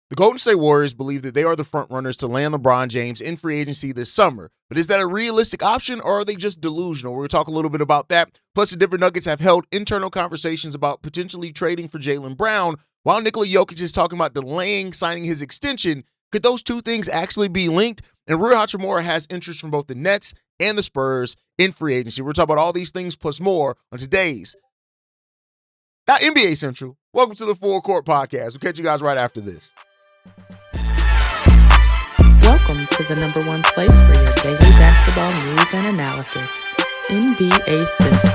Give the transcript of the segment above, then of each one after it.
The Golden State Warriors believe that they are the front runners to land LeBron James in free agency this summer. But is that a realistic option, or are they just delusional? We're going to talk a little bit about that. Plus, the Denver Nuggets have held internal conversations about potentially trading for Jaylen Brown, while Nikola Jokic is talking about delaying signing his extension. Could those two things actually be linked? And Rui Hachimura has interest from both the Nets and the Spurs in free agency. We're talking about all these things plus more on today's NBA Central. Welcome to the Full Court Podcast. We'll catch you guys right after this. Welcome to the number one place for your daily basketball news and analysis, NBA Central.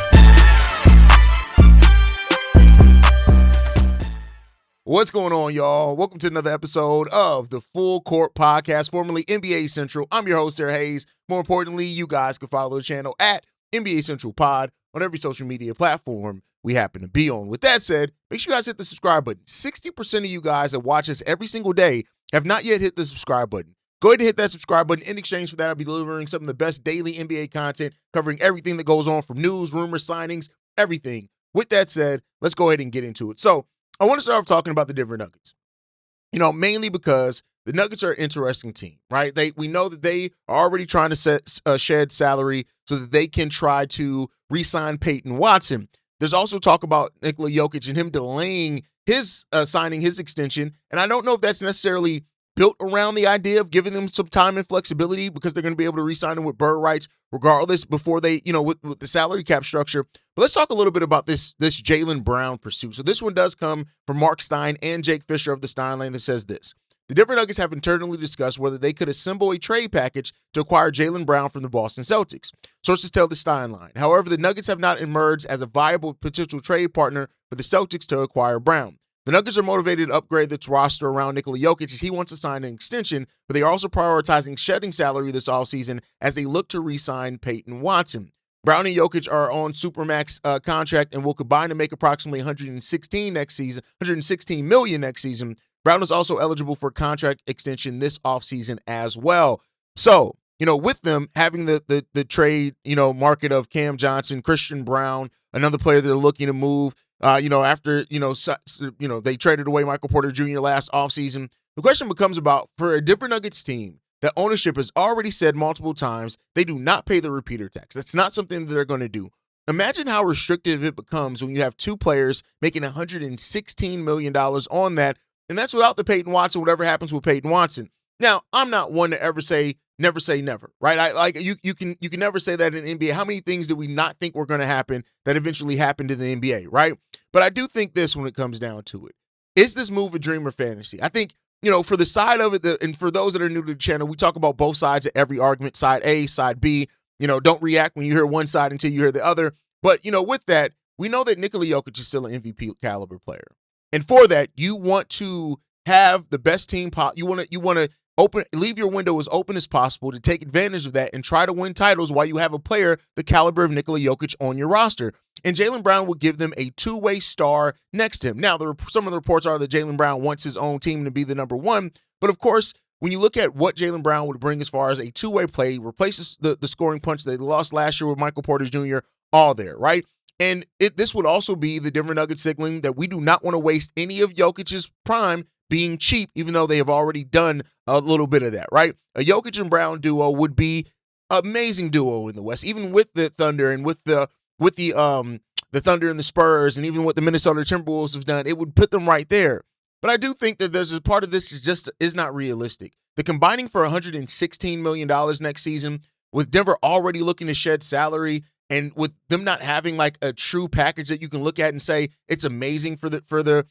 What's going on, y'all? Welcome to another episode of the Full Court Podcast, formerly NBA Central. I'm your host, Haize. More importantly, you guys can follow the channel at NBA Central Pod on every social media platform we happen to be on. With that said, make sure you guys hit the subscribe button. 60% of you guys that watch us every single day have not yet hit the subscribe button. Go ahead and hit that subscribe button. In exchange for that, I'll be delivering some of the best daily NBA content, covering everything that goes on from news, rumors, signings, everything. With that said, let's go ahead and get into it. So I want to start off talking about the Denver Nuggets, mainly because the Nuggets are an interesting team, right? We know that they are already trying to shed salary so that they can try to re-sign Peyton Watson. There's also talk about Nikola Jokic and him delaying his signing his extension, and I don't know if that's necessarily built around the idea of giving them some time and flexibility because they're going to be able to re-sign him with bird rights regardless before they, with the salary cap structure. But let's talk a little bit about this Jaylen Brown pursuit. So this one does come from Mark Stein and Jake Fisher of the Stein Lane that says this. The Denver Nuggets have internally discussed whether they could assemble a trade package to acquire Jaylen Brown from the Boston Celtics. Sources tell the Stein Line. However, the Nuggets have not emerged as a viable potential trade partner for the Celtics to acquire Brown. The Nuggets are motivated to upgrade its roster around Nikola Jokic as he wants to sign an extension, but they are also prioritizing shedding salary this offseason as they look to re-sign Peyton Watson. Brown and Jokic are on Supermax contract and will combine to make approximately $116 million next season. Brown is also eligible for a contract extension this offseason as well. So, with them having the trade, market of Cam Johnson, Christian Brown, another player they're looking to move, after, they traded away Michael Porter Jr. last offseason. The question becomes about, for a Denver Nuggets team that ownership has already said multiple times, they do not pay the repeater tax. That's not something that they're going to do. Imagine how restrictive it becomes when you have two players making $116 million on that, and that's without the Peyton Watson, whatever happens with Peyton Watson. Now, I'm not one to ever say never, right? You can never say that in the NBA. How many things did we not think were going to happen that eventually happened in the NBA, right? But I do think this when it comes down to it. Is this move a dream or fantasy? I think, for the side of it, and for those that are new to the channel, we talk about both sides of every argument, side A, side B. Don't react when you hear one side until you hear the other. But, with that, we know that Nikola Jokic is still an MVP caliber player. And for that, you want to have the best team. You want to leave your window as open as possible to take advantage of that and try to win titles while you have a player the caliber of Nikola Jokic on your roster. And Jaylen Brown will give them a two-way star next to him. Now, some of the reports are that Jaylen Brown wants his own team to be the number one. But of course, when you look at what Jaylen Brown would bring as far as a two-way play, replaces the scoring punch they lost last year with Michael Porter Jr., all there, right? And this would also be the Denver Nuggets signaling that we do not want to waste any of Jokic's prime being cheap, even though they have already done a little bit of that, right? A Jokic and Brown duo would be amazing duo in the West, even with the Thunder and with the Thunder and the Spurs, and even what the Minnesota Timberwolves have done. It would put them right there. But I do think that there's a part of this is not realistic. The combining for $116 million next season, with Denver already looking to shed salary, and with them not having like a true package that you can look at and say it's amazing for the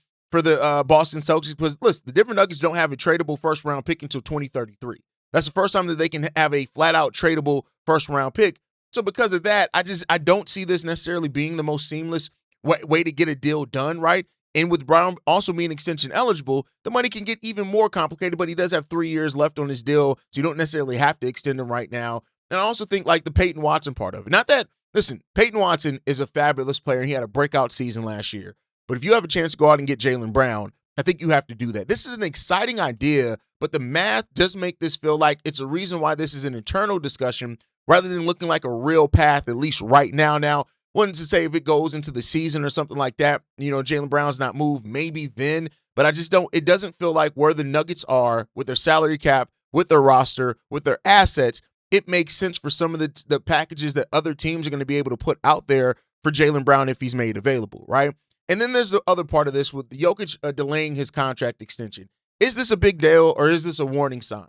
Boston Celtics, because listen, the Denver Nuggets don't have a tradable first round pick until 2033. That's the first time that they can have a flat out tradable first round pick. So because of that, I don't see this necessarily being the most seamless way to get a deal done, right? And with Brown also being extension eligible, the money can get even more complicated, but he does have 3 years left on his deal, so you don't necessarily have to extend him right now. And I also think like the Peyton Watson part of it. Not that, listen, Peyton Watson is a fabulous player, and he had a breakout season last year. But if you have a chance to go out and get Jaylen Brown, I think you have to do that. This is an exciting idea, but the math does make this feel like it's a reason why this is an internal discussion rather than looking like a real path, at least right now. Now, wanted to say if it goes into the season or something like that, Jaylen Brown's not moved, maybe then. But I just don't, it doesn't feel like where the Nuggets are with their salary cap, with their roster, with their assets, it makes sense for some of the packages that other teams are going to be able to put out there for Jaylen Brown if he's made available, right? And then there's the other part of this with Jokic delaying his contract extension. Is this a big deal or is this a warning sign?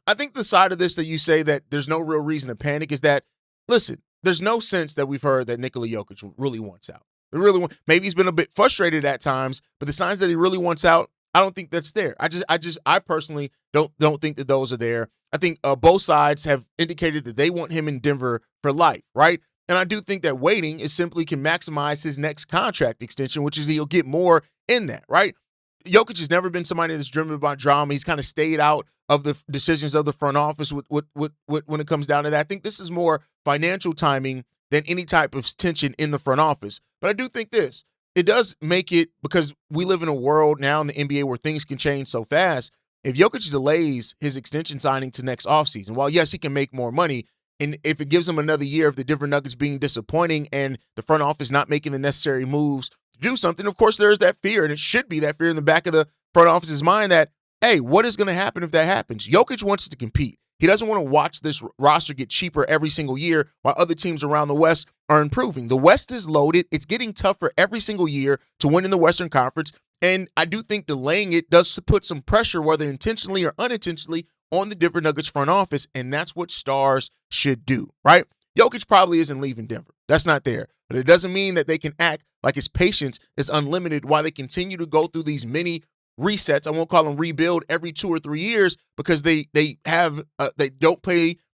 I think the side of this that you say that there's no real reason to panic is that, listen, there's no sense that we've heard that Nikola Jokic really wants out. Maybe he's been a bit frustrated at times, but the signs that he really wants out, I don't think that's there. I personally don't think that those are there. I think both sides have indicated that they want him in Denver for life, right? And I do think that waiting is simply can maximize his next contract extension, which is he'll get more in that, right? Jokic has never been somebody that's driven by drama. He's kind of stayed out of the decisions of the front office when it comes down to that. I think this is more financial timing than any type of tension in the front office. But I do think this. It does make it, because we live in a world now in the NBA where things can change so fast. If Jokic delays his extension signing to next offseason, while yes, he can make more money, and if it gives him another year of the Denver Nuggets being disappointing and the front office not making the necessary moves to do something, of course there's that fear, and it should be that fear in the back of the front office's mind that, hey, what is going to happen if that happens? Jokic wants to compete. He doesn't want to watch this roster get cheaper every single year while other teams around the West are improving. The West is loaded. It's getting tougher every single year to win in the Western Conference. And I do think delaying it does put some pressure, whether intentionally or unintentionally, on the Denver Nuggets front office. And that's what stars should do, right? Jokic probably isn't leaving Denver. That's not there. But it doesn't mean that they can act like his patience is unlimited while they continue to go through these mini resets. I won't call them rebuild every 2 or 3 years, because they don't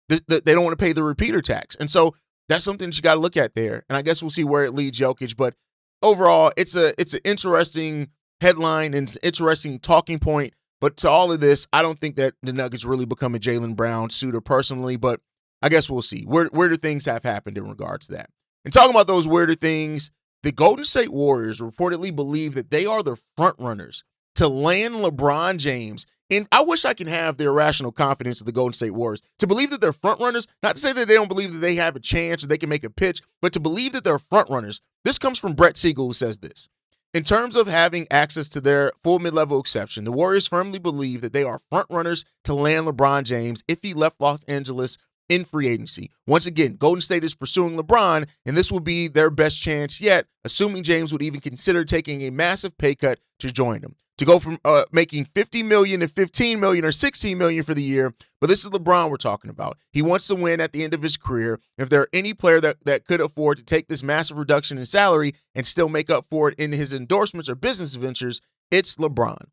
want to pay the repeater tax. And so that's something that you got to look at there. And I guess we'll see where it leads Jokic. But overall, it's an interesting headline and it's an interesting talking point. But to all of this, I don't think that the Nuggets really become a Jaylen Brown suitor personally, but I guess we'll see. Where do things have happened in regards to that? And talking about those weirder things, the Golden State Warriors reportedly believe that they are the front runners to land LeBron James. And I wish I can have the irrational confidence of the Golden State Warriors to believe that they're front runners, not to say that they don't believe that they have a chance or they can make a pitch, but to believe that they're front runners. This comes from Brett Siegel, who says this. In terms of having access to their full mid-level exception, the Warriors firmly believe that they are front runners to land LeBron James if he left Los Angeles in free agency. Once again, Golden State is pursuing LeBron, and this will be their best chance yet, assuming James would even consider taking a massive pay cut to join them. To go from making $50 million to $15 million or $16 million for the year. But this is LeBron we're talking about. He wants to win at the end of his career. If there are any player that could afford to take this massive reduction in salary and still make up for it in his endorsements or business ventures, it's LeBron.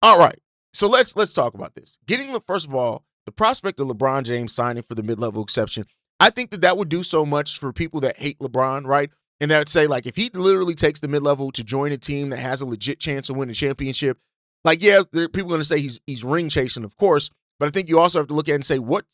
All right, so let's talk about this. First of all, the prospect of LeBron James signing for the mid-level exception, I think that would do so much for people that hate LeBron, right? And that would say, like, if he literally takes the mid-level to join a team that has a legit chance of winning a championship, like, yeah, people are going to say he's ring chasing, of course, but I think you also have to look at it and say, what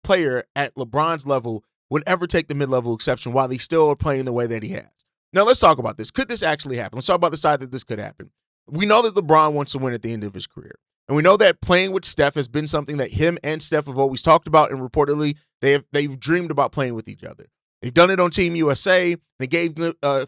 player at LeBron's level would ever take the mid-level exception while they still are playing the way that he has? Now, let's talk about this. Could this actually happen? Let's talk about the side that this could happen. We know that LeBron wants to win at the end of his career. And we know that playing with Steph has been something that him and Steph have always talked about, and reportedly they've dreamed about playing with each other. They've done it on Team USA. They gave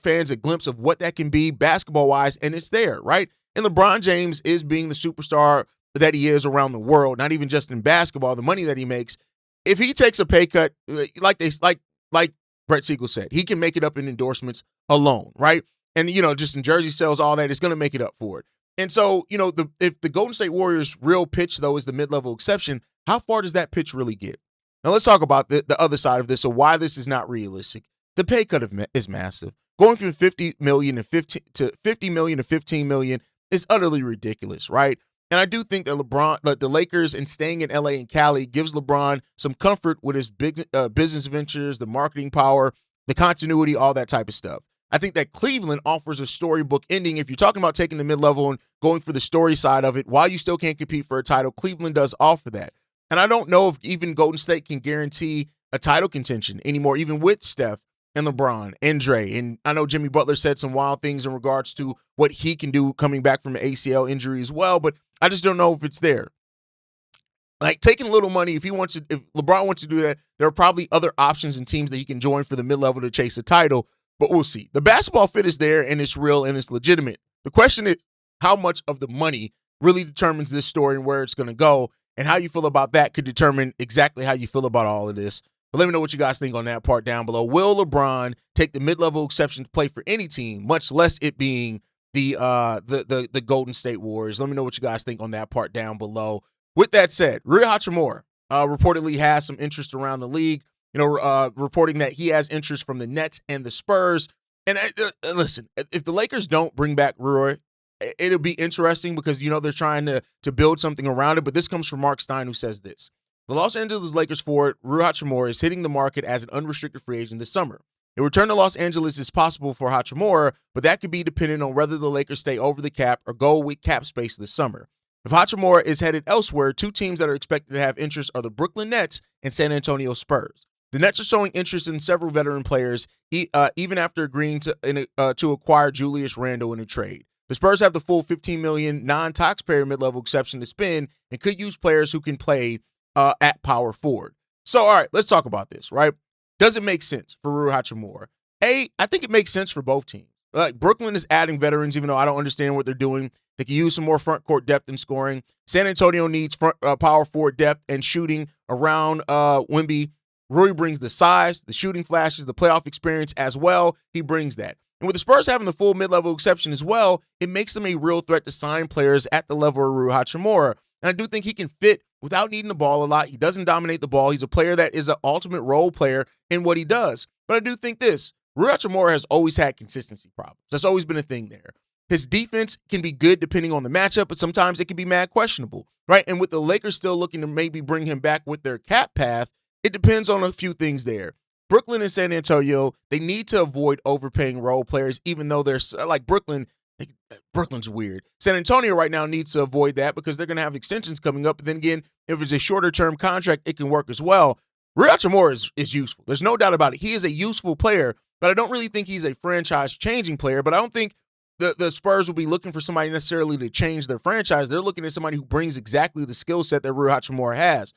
fans a glimpse of what that can be basketball-wise, and it's there, right? And LeBron James is being the superstar that he is around the world, not even just in basketball, the money that he makes. If he takes a pay cut, like Brett Siegel said, he can make it up in endorsements alone, right? And, just in jersey sales, all that, it's going to make it up for it. And so, if the Golden State Warriors' real pitch, though, is the mid-level exception, how far does that pitch really get? Now, let's talk about the other side of this, so why this is not realistic. The pay cut is massive. Going from $50 million to $15 million is utterly ridiculous, right? And I do think that the Lakers and staying in LA and Cali gives LeBron some comfort with his big business ventures, the marketing power, the continuity, all that type of stuff. I think that Cleveland offers a storybook ending. If you're talking about taking the mid-level and going for the story side of it, while you still can't compete for a title, Cleveland does offer that. And I don't know if even Golden State can guarantee a title contention anymore, even with Steph and LeBron and Dre. And I know Jimmy Butler said some wild things in regards to what he can do coming back from an ACL injury as well, but I just don't know if it's there. Like, taking a little money, if LeBron wants to do that, there are probably other options and teams that he can join for the mid-level to chase a title, but we'll see. The basketball fit is there, and it's real, and it's legitimate. The question is, how much of the money really determines this story and where it's going to go, and how you feel about that could determine exactly how you feel about all of this. But let me know what you guys think on that part down below. Will LeBron take the mid-level exception to play for any team, much less it being the Golden State Warriors? Let me know what you guys think on that part down below. With that said, Rui Hachimura reportedly has some interest around the league, reporting that he has interest from the Nets and the Spurs. And listen, if the Lakers don't bring back Rui, it'll be interesting because, they're trying to build something around it. But this comes from Mark Stein, who says this. The Los Angeles Lakers forward Rui Hachimura is hitting the market as an unrestricted free agent this summer. A return to Los Angeles is possible for Hachimura, but that could be dependent on whether the Lakers stay over the cap or go with cap space this summer. If Hachimura is headed elsewhere, two teams that are expected to have interest are the Brooklyn Nets and San Antonio Spurs. The Nets are showing interest in several veteran players, even after agreeing to acquire Julius Randle in a trade. The Spurs have the full $15 million non-taxpayer mid-level exception to spend and could use players who can play at power forward. So, all right, let's talk about this, right? Does it make sense for Rui Hachimura? I think it makes sense for both teams. Like, Brooklyn is adding veterans, even though I don't understand what they're doing. They can use some more front court depth and scoring. San Antonio needs power forward depth and shooting around Wemby. Rui brings the size, the shooting flashes, the playoff experience as well. He brings that. And with the Spurs having the full mid-level exception as well, it makes them a real threat to sign players at the level of Rui Hachimura. And I do think he can fit without needing the ball a lot. He doesn't dominate the ball. He's a player that is an ultimate role player in what he does. But I do think this. Rui Hachimura has always had consistency problems. That's always been a thing there. His defense can be good depending on the matchup, but sometimes it can be mad questionable, right? And with the Lakers still looking to maybe bring him back with their cap path, it depends on a few things there. Brooklyn and San Antonio, they need to avoid overpaying role players, even though they're like Brooklyn's weird. San Antonio right now needs to avoid that because they're going to have extensions coming up. But then again, if it's a shorter term contract, it can work as well. Rui Hachimura is useful. There's no doubt about it. He is a useful player, but I don't really think he's a franchise changing player. But I don't think the Spurs will be looking for somebody necessarily to change their franchise. They're looking at somebody who brings exactly the skill set that Rui Hachimura has.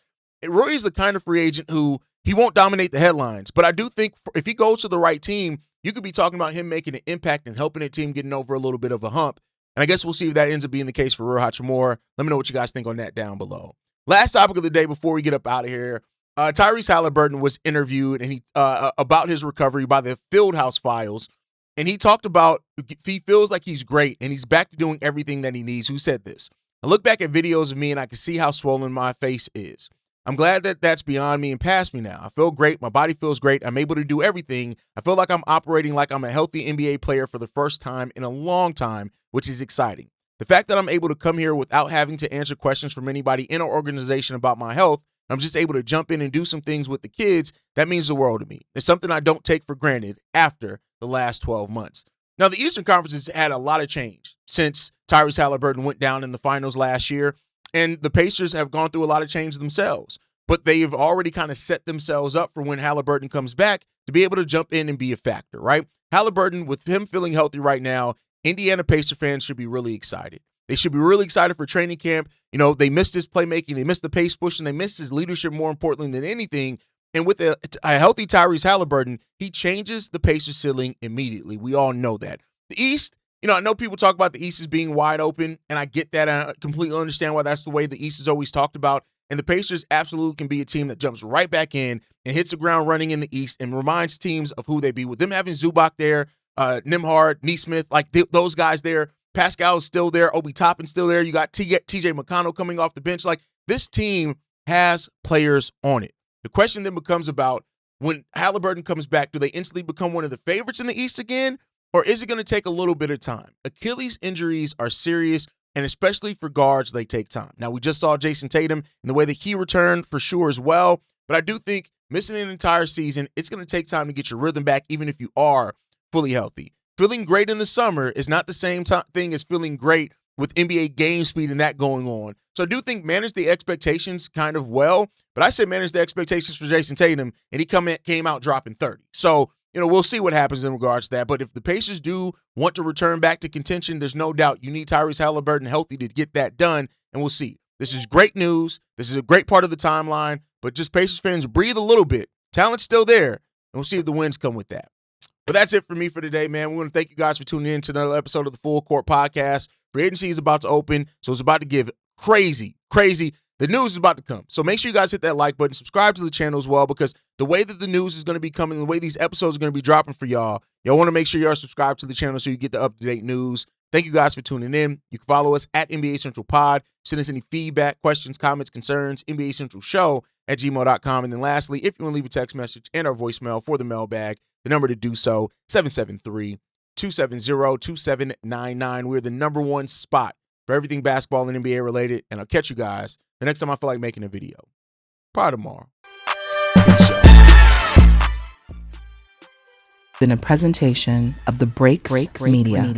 Rui is the kind of free agent who he won't dominate the headlines, but I do think if he goes to the right team, you could be talking about him making an impact and helping a team getting over a little bit of a hump. And I guess we'll see if that ends up being the case for Rui Hachimura. Let me know what you guys think on that down below. Last topic of the day before we get up out of here. Tyrese Haliburton was interviewed and he about his recovery by the Fieldhouse Files. And he talked about he feels like he's great and he's back to doing everything that he needs. Who said this? I look back at videos of me and I can see how swollen my face is. I'm glad that that's beyond me and past me now. I feel great. My body feels great. I'm able to do everything. I feel like I'm operating like I'm a healthy NBA player for the first time in a long time, which is exciting. The fact that I'm able to come here without having to answer questions from anybody in our organization about my health, I'm just able to jump in and do some things with the kids, that means the world to me. It's something I don't take for granted after the last 12 months. Now, the Eastern Conference has had a lot of change since Tyrese Haliburton went down in the finals last year. And the Pacers have gone through a lot of change themselves, but they've already kind of set themselves up for when Haliburton comes back to be able to jump in and be a factor, right? Haliburton, with him feeling healthy right now, Indiana Pacer fans should be really excited. They should be really excited for training camp. They missed his playmaking, they missed the pace push, and they missed his leadership more importantly than anything. And with a healthy Tyrese Haliburton, he changes the Pacers ceiling immediately. We all know that. The East, I know people talk about the East as being wide open, and I get that. And I completely understand why that's the way the East is always talked about. And the Pacers absolutely can be a team that jumps right back in and hits the ground running in the East and reminds teams of who they be. With them having Zubac there, Nembhard, Nesmith, like those guys there. Pascal is still there. Obi Toppin's still there. You got TJ McConnell coming off the bench. Like, this team has players on it. The question then becomes about when Haliburton comes back, do they instantly become one of the favorites in the East again? Or is it going to take a little bit of time? Achilles injuries are serious, and especially for guards, they take time. Now, we just saw Jason Tatum and the way that he returned for sure as well. But I do think missing an entire season, it's going to take time to get your rhythm back, even if you are fully healthy. Feeling great in the summer is not the same thing as feeling great with NBA game speed and that going on. So I do think manage the expectations kind of well, but I said manage the expectations for Jason Tatum, and he came out dropping 30. So, we'll see what happens in regards to that. But if the Pacers do want to return back to contention, there's no doubt you need Tyrese Haliburton healthy to get that done, and we'll see. This is great news. This is a great part of the timeline, but just Pacers fans, breathe a little bit. Talent's still there, and we'll see if the wins come with that. But that's it for me for today, man. We want to thank you guys for tuning in to another episode of the Full Court Podcast. Free agency is about to open, so it's about to give crazy. The news is about to come. So make sure you guys hit that like button, subscribe to the channel as well, because the way that the news is going to be coming, the way these episodes are going to be dropping for y'all want to make sure you're subscribed to the channel so you get the up-to-date news. Thank you guys for tuning in. You can follow us at NBA Central Pod. Send us any feedback, questions, comments, concerns, NBA Central Show at gmail.com. And then lastly, if you want to leave a text message and our voicemail for the mailbag, the number to do so, 773-270-2799. We're the number one spot for everything basketball and NBA related. And I'll catch you guys the next time I feel like making a video. Probably tomorrow. Been a presentation of the Breaks Media.